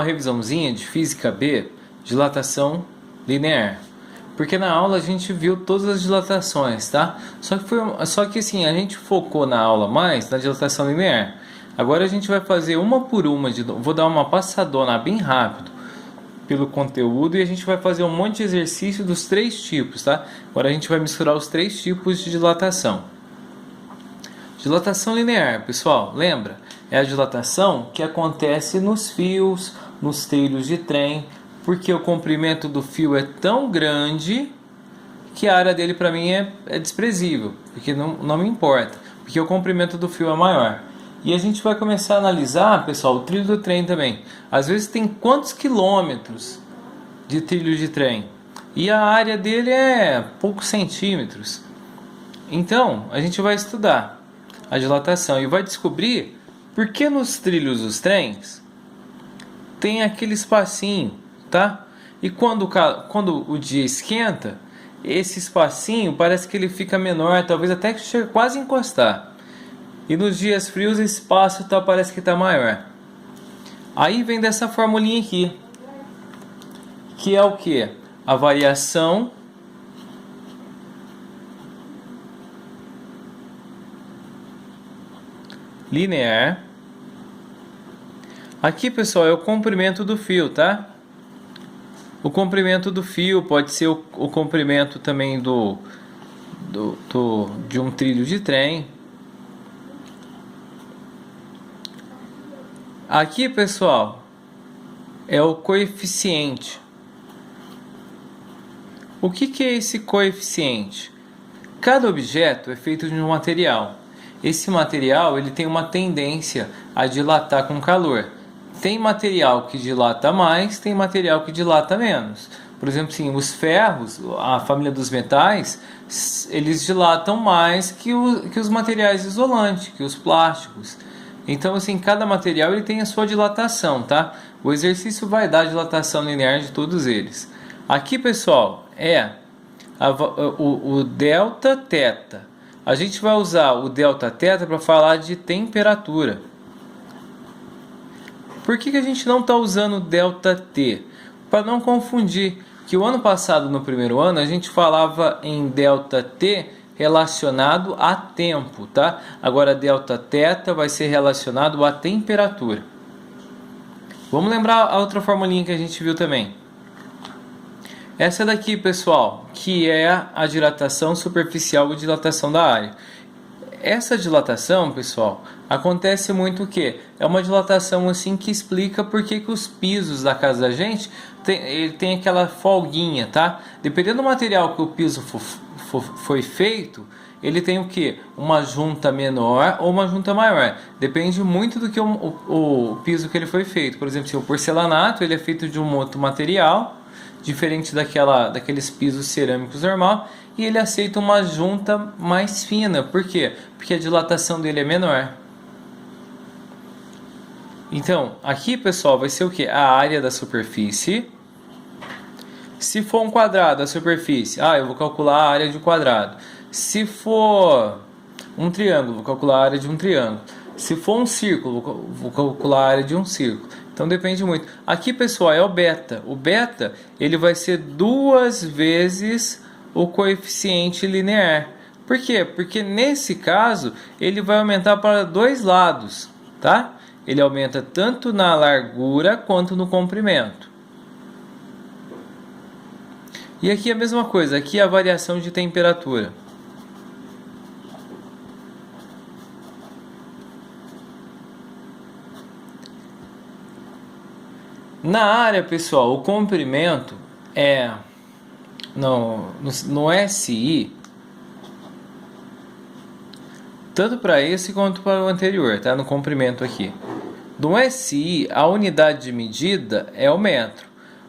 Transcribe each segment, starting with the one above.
revisãozinha de Física B, dilatação linear. Porque na aula a gente viu todas as dilatações, tá? Só que assim, a gente focou na aula mais na dilatação linear. Agora a gente vai fazer uma por uma, vou dar uma passadona bem rápido pelo conteúdo e a gente vai fazer um monte de exercício dos três tipos, tá? Agora a gente vai misturar os três tipos de dilatação. Dilatação linear, pessoal, lembra? É a dilatação que acontece nos fios, nos trilhos de trem, porque o comprimento do fio é tão grande que a área dele para mim é desprezível, porque não me importa, porque o comprimento do fio é maior. E a gente vai começar a analisar, pessoal, o trilho do trem também. Às vezes tem quantos quilômetros de trilho de trem? E a área dele é poucos centímetros. Então, a gente vai estudar a dilatação e vai descobrir por que nos trilhos dos trens tem aquele espacinho, tá? E quando o dia esquenta, esse espacinho parece que ele fica menor, talvez até que chegue quase a encostar. E nos dias frios esse espaço parece que está maior. Aí vem dessa formulinha aqui, que é o que? A variação linear. Aqui, pessoal, é o comprimento do fio, tá? O comprimento do fio pode ser o comprimento também de um trilho de trem. Aqui, pessoal, é o coeficiente. O que é esse coeficiente? Cada objeto é feito de um material. Esse material ele tem uma tendência a dilatar com calor. Tem material que dilata mais, tem material que dilata menos. Por exemplo, sim, os ferros, a família dos metais, eles dilatam mais que os materiais isolantes, que os plásticos. Então, assim, cada material ele tem a sua dilatação, tá? O exercício vai dar a dilatação linear de todos eles. Aqui, pessoal, é o delta θ. A gente vai usar o delta θ para falar de temperatura. Por que a gente não está usando delta T? Para não confundir, que o ano passado, no primeiro ano, a gente falava em delta T relacionado a tempo, tá? Agora delta θ vai ser relacionado à temperatura. Vamos lembrar a outra formulinha que a gente viu também. Essa daqui, pessoal, que é a dilatação superficial e dilatação da área. Essa dilatação, pessoal, acontece muito o quê? É uma dilatação assim que explica por que os pisos da casa da gente ele tem aquela folguinha, tá? Dependendo do material que o piso foi feito, ele tem o que? Uma junta menor ou uma junta maior. Depende muito do que o piso que ele foi feito. Por exemplo, se o porcelanato ele é feito de um outro material, diferente daqueles pisos cerâmicos normal, e ele aceita uma junta mais fina. Por quê? Porque a dilatação dele é menor. Então, aqui, pessoal, vai ser o que? A área da superfície. Se for um quadrado, a superfície, eu vou calcular a área de um quadrado. Se for um triângulo, vou calcular a área de um triângulo. Se for um círculo, vou calcular a área de um círculo. Então depende muito. Aqui, pessoal, é o beta. O beta ele vai ser 2 vezes o coeficiente linear. Por quê? Porque nesse caso ele vai aumentar para 2 lados, tá? Ele aumenta tanto na largura quanto no comprimento. E aqui a mesma coisa. Aqui é a variação de temperatura. Na área, pessoal, o comprimento é no SI, tanto para esse quanto para o anterior, tá? No comprimento aqui. No SI, a unidade de medida é o metro.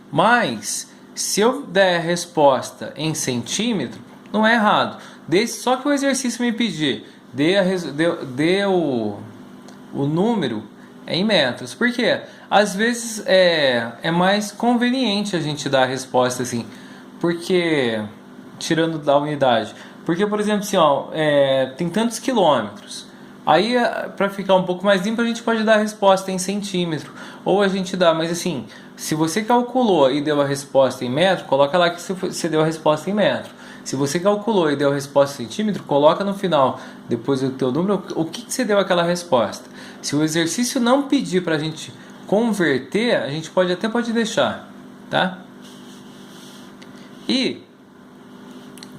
Mas, se eu der a resposta em centímetro, não é errado. Só que o exercício me pedir, dê o número em metros. Por quê? Às vezes é mais conveniente a gente dar a resposta assim, porque tirando da unidade. Porque, por exemplo, assim, tem tantos quilômetros. Aí, para ficar um pouco mais limpo, a gente pode dar a resposta em centímetro. Ou a gente dá, mas assim, se você calculou e deu a resposta em metro, coloca lá que você deu a resposta em metro. Se você calculou e deu a resposta em centímetro, coloca no final, depois do teu número, o que você deu aquela resposta. Se o exercício não pedir para a gente converter, a gente pode deixar, tá? E,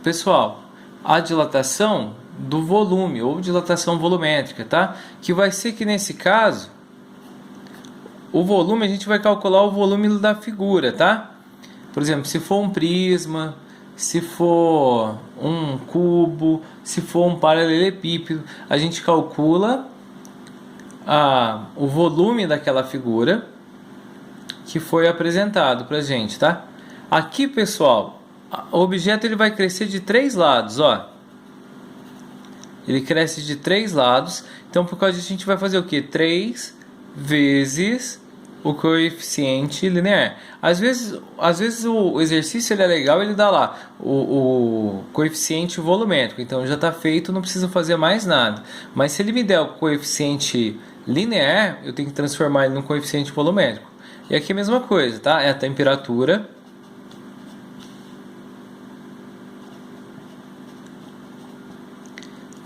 pessoal, a dilatação do volume ou dilatação volumétrica, tá? Que vai ser que nesse caso o volume a gente vai calcular o volume da figura, tá? Por exemplo, se for um prisma, se for um cubo, se for um paralelepípedo, a gente calcula o volume daquela figura que foi apresentado pra gente, tá? Aqui, pessoal, o objeto ele vai crescer de 3 lados, ó. Ele cresce de 3 lados. Então, por causa disso, a gente vai fazer o quê? 3 vezes o coeficiente linear. Às vezes o exercício ele é legal, ele dá lá o coeficiente volumétrico. Então, já está feito, não precisa fazer mais nada. Mas se ele me der o coeficiente linear, eu tenho que transformar ele num coeficiente volumétrico. E aqui é a mesma coisa, tá? É a temperatura.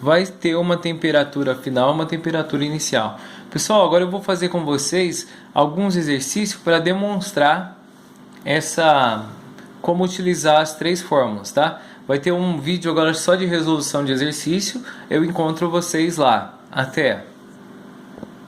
Vai ter uma temperatura final, uma temperatura inicial. Pessoal, agora eu vou fazer com vocês alguns exercícios para demonstrar como utilizar as 3 fórmulas, tá? Vai ter um vídeo agora só de resolução de exercício. Eu encontro vocês lá. Até!